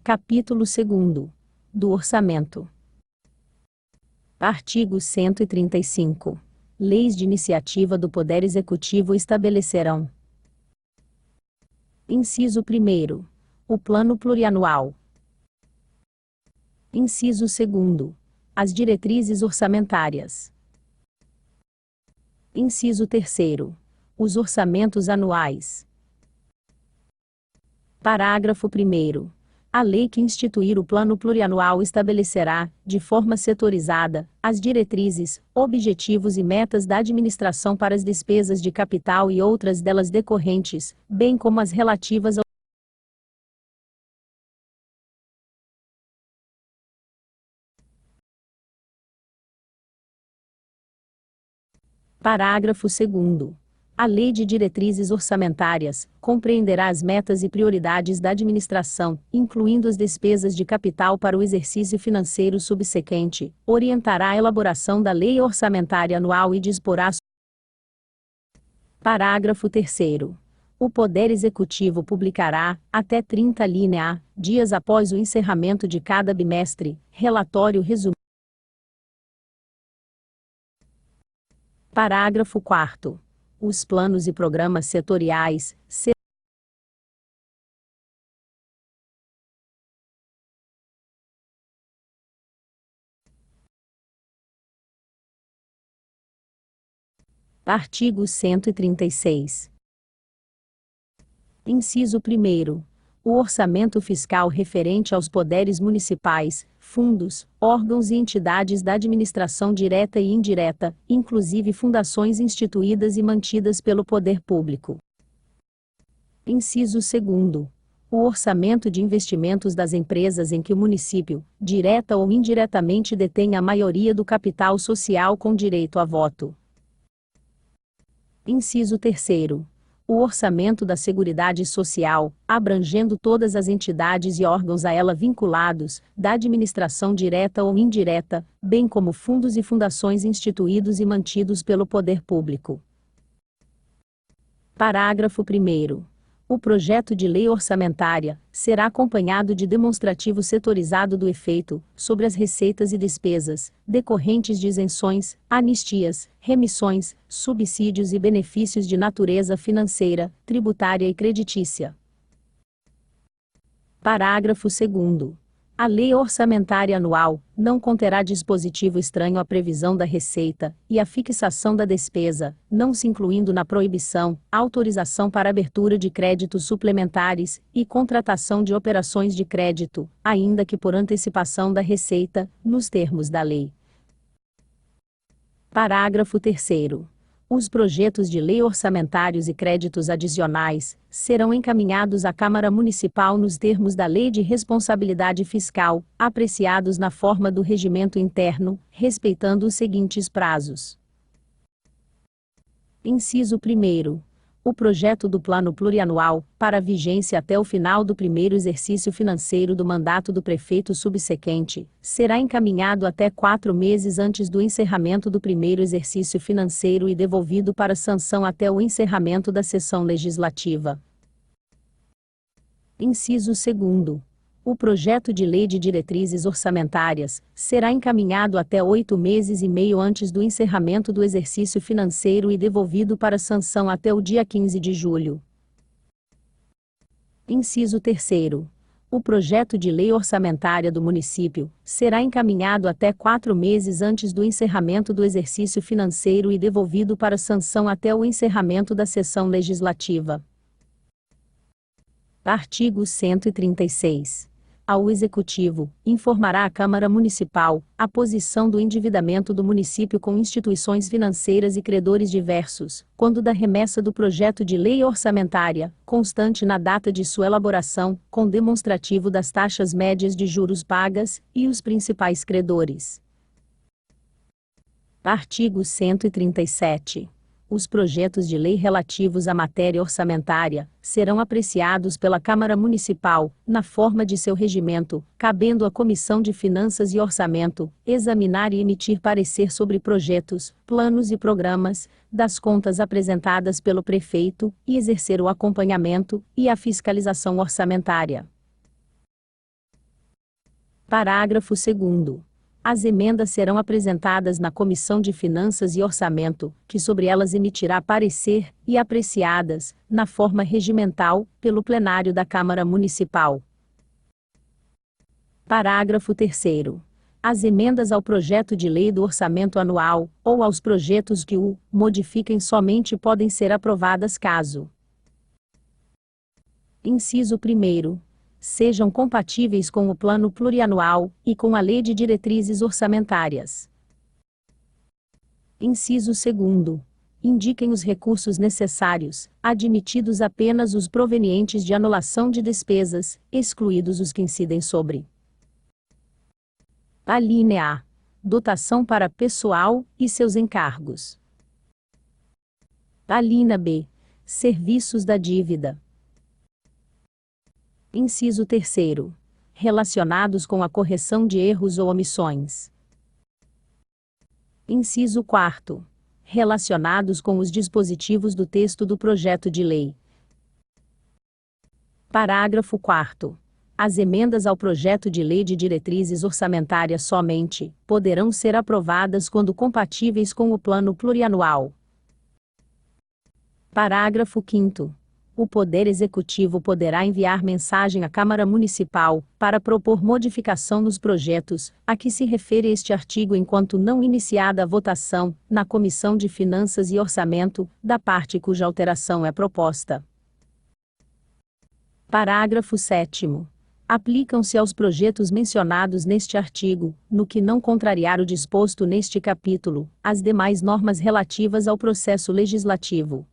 Capítulo 2º. Do Orçamento. Artigo 135. Leis de iniciativa do Poder Executivo estabelecerão: Inciso 1º. O Plano Plurianual. Inciso 2º. As diretrizes orçamentárias. Inciso 3º. Os orçamentos anuais. Parágrafo 1º. A lei que instituir o Plano Plurianual estabelecerá, de forma setorizada, as diretrizes, objetivos e metas da administração para as despesas de capital e outras delas decorrentes, bem como as relativas ao Parágrafo 2º. A Lei de Diretrizes Orçamentárias compreenderá as metas e prioridades da administração, incluindo as despesas de capital para o exercício financeiro subsequente, orientará a elaboração da Lei Orçamentária Anual e disporá. Parágrafo 3º. O Poder Executivo publicará, até 30 linha A, dias após o encerramento de cada bimestre, relatório resumido. Parágrafo 4º. Os planos e programas setoriais serão Artigo 136. Inciso 1º. O orçamento fiscal referente aos poderes municipais, fundos, órgãos e entidades da administração direta e indireta, inclusive fundações instituídas e mantidas pelo poder público. Inciso 2º. O orçamento de investimentos das empresas em que o município, direta ou indiretamente, detém a maioria do capital social com direito a voto. Inciso 3º. O orçamento da Seguridade Social, abrangendo todas as entidades e órgãos a ela vinculados, da administração direta ou indireta, bem como fundos e fundações instituídos e mantidos pelo poder público. Parágrafo 1º. O projeto de lei orçamentária será acompanhado de demonstrativo setorizado do efeito, sobre as receitas e despesas, decorrentes de isenções, anistias, remissões, subsídios e benefícios de natureza financeira, tributária e creditícia. Parágrafo 2º. A Lei Orçamentária Anual não conterá dispositivo estranho à previsão da receita e à fixação da despesa, não se incluindo na proibição, autorização para abertura de créditos suplementares e contratação de operações de crédito, ainda que por antecipação da receita, nos termos da lei. Parágrafo 3º. Os projetos de lei orçamentários e créditos adicionais serão encaminhados à Câmara Municipal nos termos da Lei de Responsabilidade Fiscal, apreciados na forma do regimento interno, respeitando os seguintes prazos. Inciso 1º. O projeto do Plano Plurianual, para vigência até o final do primeiro exercício financeiro do mandato do prefeito subsequente, será encaminhado até 4 meses antes do encerramento do primeiro exercício financeiro e devolvido para sanção até o encerramento da sessão legislativa. Inciso 2º. O projeto de lei de diretrizes orçamentárias será encaminhado até 8 meses e meio antes do encerramento do exercício financeiro e devolvido para sanção até o dia 15 de julho. Inciso 3º. O projeto de lei orçamentária do município será encaminhado até 4 meses antes do encerramento do exercício financeiro e devolvido para sanção até o encerramento da sessão legislativa. Artigo 136. Ao Executivo, informará a Câmara Municipal a posição do endividamento do município com instituições financeiras e credores diversos, quando da remessa do projeto de lei orçamentária, constante na data de sua elaboração, com demonstrativo das taxas médias de juros pagas, e os principais credores. Artigo 137. Os projetos de lei relativos à matéria orçamentária serão apreciados pela Câmara Municipal, na forma de seu regimento, cabendo à Comissão de Finanças e Orçamento examinar e emitir parecer sobre projetos, planos e programas, das contas apresentadas pelo prefeito, e exercer o acompanhamento e a fiscalização orçamentária. Parágrafo 2º. As emendas serão apresentadas na Comissão de Finanças e Orçamento, que sobre elas emitirá parecer, e apreciadas, na forma regimental, pelo plenário da Câmara Municipal. Parágrafo 3º. As emendas ao projeto de lei do orçamento anual, ou aos projetos que o modifiquem somente podem ser aprovadas caso: inciso 1º. Sejam compatíveis com o Plano Plurianual, e com a Lei de Diretrizes Orçamentárias. Inciso 2º. Indiquem os recursos necessários, admitidos apenas os provenientes de anulação de despesas, excluídos os que incidem sobre: alínea A. Dotação para pessoal e seus encargos. Alínea B. Serviços da dívida. Inciso 3º. Relacionados com a correção de erros ou omissões. Inciso 4º. Relacionados com os dispositivos do texto do projeto de lei. Parágrafo 4º. As emendas ao projeto de lei de diretrizes orçamentárias somente poderão ser aprovadas quando compatíveis com o Plano Plurianual. Parágrafo 5º. O Poder Executivo poderá enviar mensagem à Câmara Municipal, para propor modificação nos projetos, a que se refere este artigo enquanto não iniciada a votação, na Comissão de Finanças e Orçamento, da parte cuja alteração é proposta. Parágrafo 7º. Aplicam-se aos projetos mencionados neste artigo, no que não contrariar o disposto neste capítulo, as demais normas relativas ao processo legislativo.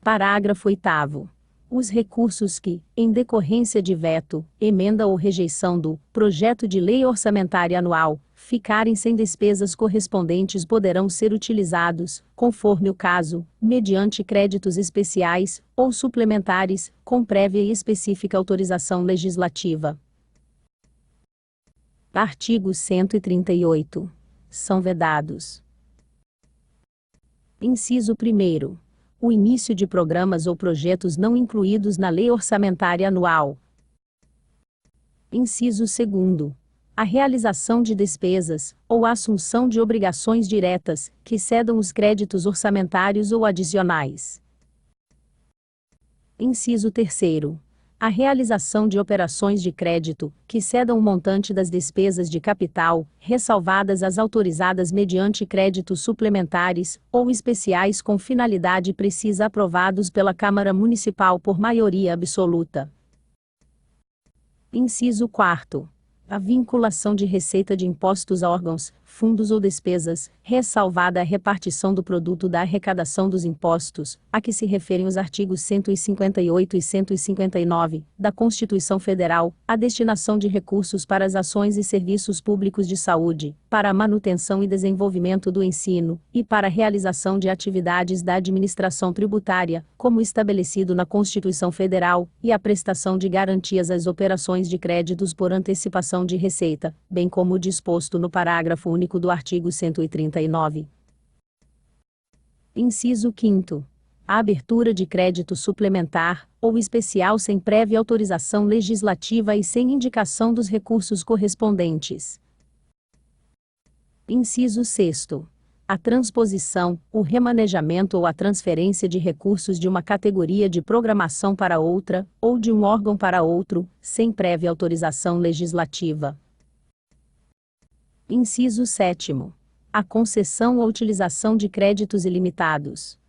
Parágrafo 8º. Os recursos que, em decorrência de veto, emenda ou rejeição do projeto de lei orçamentária anual, ficarem sem despesas correspondentes poderão ser utilizados, conforme o caso, mediante créditos especiais, ou suplementares, com prévia e específica autorização legislativa. Artigo 138. São vedados: inciso 1º. O início de programas ou projetos não incluídos na Lei Orçamentária Anual. Inciso 2º. A realização de despesas, ou a assunção de obrigações diretas, que cedam os créditos orçamentários ou adicionais. Inciso 3º. A realização de operações de crédito, que cedam o montante das despesas de capital, ressalvadas as autorizadas mediante créditos suplementares, ou especiais com finalidade precisa aprovados pela Câmara Municipal por maioria absoluta. Inciso 4º. A vinculação de receita de impostos a órgãos, fundos ou despesas, ressalvada a repartição do produto da arrecadação dos impostos, a que se referem os artigos 158 e 159, da Constituição Federal, a destinação de recursos para as ações e serviços públicos de saúde, para a manutenção e desenvolvimento do ensino, e para a realização de atividades da administração tributária, como estabelecido na Constituição Federal, e a prestação de garantias às operações de créditos por antecipação de receita, bem como o disposto no parágrafo único do artigo 139. Inciso 5º. A abertura de crédito suplementar, ou especial sem prévia autorização legislativa e sem indicação dos recursos correspondentes. Inciso 6º. A transposição, o remanejamento ou a transferência de recursos de uma categoria de programação para outra, ou de um órgão para outro, sem prévia autorização legislativa. Inciso 7º. A concessão ou utilização de créditos ilimitados.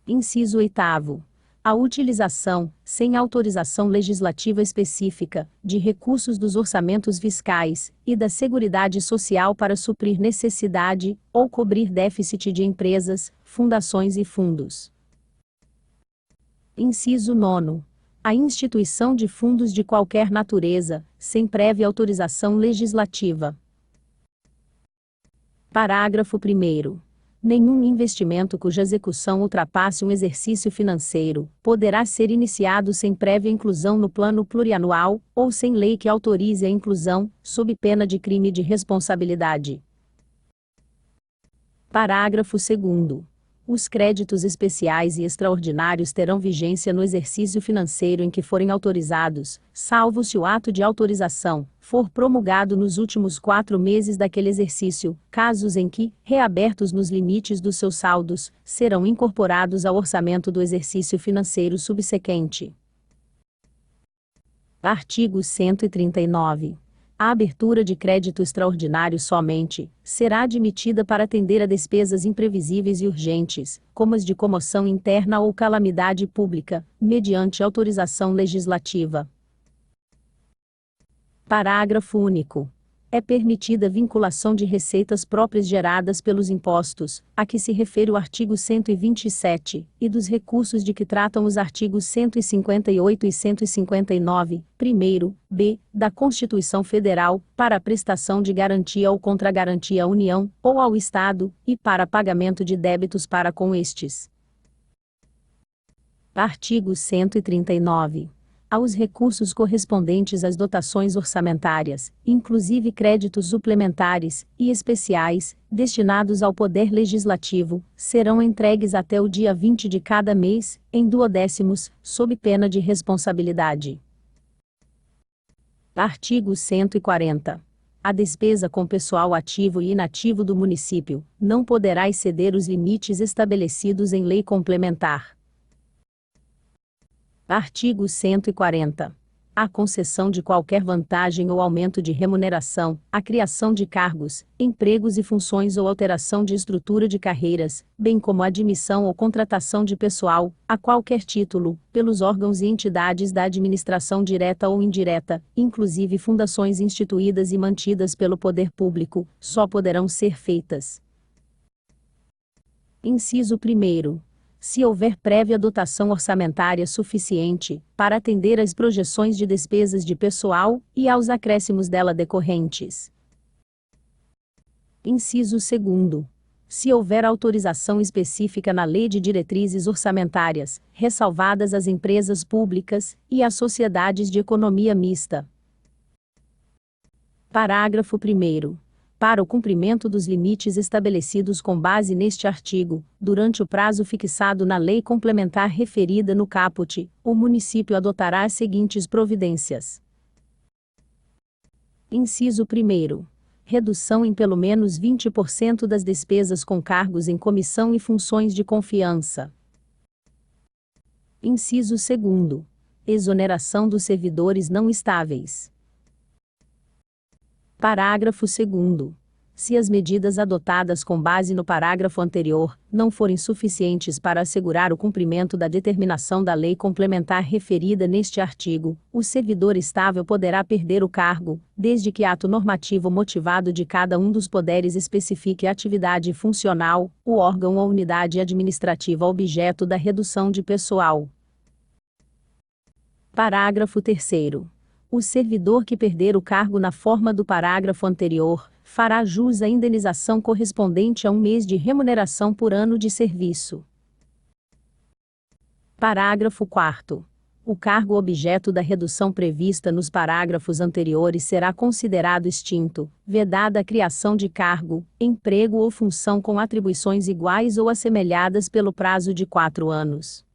Inciso 8º. A utilização, sem autorização legislativa específica, de recursos dos orçamentos fiscais e da Seguridade Social para suprir necessidade ou cobrir déficit de empresas, fundações e fundos. Inciso 9º. A instituição de fundos de qualquer natureza, sem prévia autorização legislativa. Parágrafo 1º. Nenhum investimento cuja execução ultrapasse um exercício financeiro poderá ser iniciado sem prévia inclusão no Plano Plurianual, ou sem lei que autorize a inclusão, sob pena de crime de responsabilidade. Parágrafo 2º. Os créditos especiais e extraordinários terão vigência no exercício financeiro em que forem autorizados, salvo se o ato de autorização for promulgado nos últimos 4 meses daquele exercício, casos em que, reabertos nos limites dos seus saldos, serão incorporados ao orçamento do exercício financeiro subsequente. Artigo 139. A abertura de crédito extraordinário somente será admitida para atender a despesas imprevisíveis e urgentes, como as de comoção interna ou calamidade pública, mediante autorização legislativa. Parágrafo único. É permitida vinculação de receitas próprias geradas pelos impostos, a que se refere o artigo 127, e dos recursos de que tratam os artigos 158 e 159, primeiro, b, da Constituição Federal, para a prestação de garantia ou contragarantia à União, ou ao Estado, e para pagamento de débitos para com estes. Artigo 139. Aos recursos correspondentes às dotações orçamentárias, inclusive créditos suplementares e especiais, destinados ao Poder Legislativo, serão entregues até o dia 20 de cada mês, em duodécimos, sob pena de responsabilidade. Artigo 140. A despesa com pessoal ativo e inativo do município não poderá exceder os limites estabelecidos em lei complementar. Artigo 140. A concessão de qualquer vantagem ou aumento de remuneração, a criação de cargos, empregos e funções ou alteração de estrutura de carreiras, bem como a admissão ou contratação de pessoal, a qualquer título, pelos órgãos e entidades da administração direta ou indireta, inclusive fundações instituídas e mantidas pelo poder público, só poderão ser feitas. Inciso 1º. Se houver prévia dotação orçamentária suficiente para atender às projeções de despesas de pessoal e aos acréscimos dela decorrentes. Inciso 2º. Se houver autorização específica na Lei de Diretrizes Orçamentárias, ressalvadas as empresas públicas e as sociedades de economia mista. Parágrafo 1º. Para o cumprimento dos limites estabelecidos com base neste artigo, durante o prazo fixado na lei complementar referida no caput, o município adotará as seguintes providências. Inciso 1º. Redução em pelo menos 20% das despesas com cargos em comissão e funções de confiança. Inciso 2º. Exoneração dos servidores não estáveis. Parágrafo 2º. Se as medidas adotadas com base no parágrafo anterior não forem suficientes para assegurar o cumprimento da determinação da lei complementar referida neste artigo, o servidor estável poderá perder o cargo, desde que ato normativo motivado de cada um dos poderes especifique a atividade funcional, o órgão ou unidade administrativa objeto da redução de pessoal. Parágrafo 3º. O servidor que perder o cargo na forma do parágrafo anterior, fará jus à indenização correspondente a 1 mês de remuneração por ano de serviço. Parágrafo 4º. O cargo objeto da redução prevista nos parágrafos anteriores será considerado extinto, vedada a criação de cargo, emprego ou função com atribuições iguais ou assemelhadas pelo prazo de 4 anos.